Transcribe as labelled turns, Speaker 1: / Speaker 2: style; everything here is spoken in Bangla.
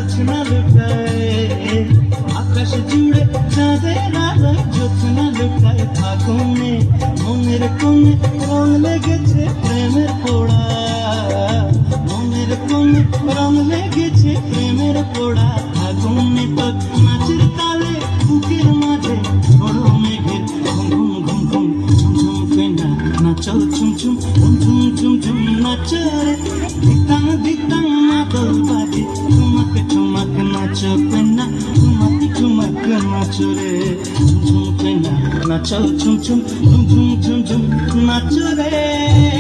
Speaker 1: জোছনা লুকায়, আকাশ জুড়ে চাঁদের আলোয় জোছনা লুকায় ফাগুনে। মনের কোণে রং লেগেছে প্রেমের পোড়া, মনের কোণে রং লেগেছে প্রেমের পোড়া ফাগুনে। তোর নাচের তালে বুকের মাঝে বড় মেঘের ঘুম ঘুম ঘুম ঘুম ঝুম ঝুম কেনা নাচো ঝুম ঝুম ঝুম ঝুম ঝুম ঝুম নাচো রে। ধিতাং ধিতাং মাদল বাজে ঠুমক ঠুমক নাচো কেনা, ঠুমক ঠুমক নাচো রে। ঝুম ঝুম কেনা নাচো ঝুম ঝুম ঝুম ঝুম ঝুম ঝুম নাচো রে।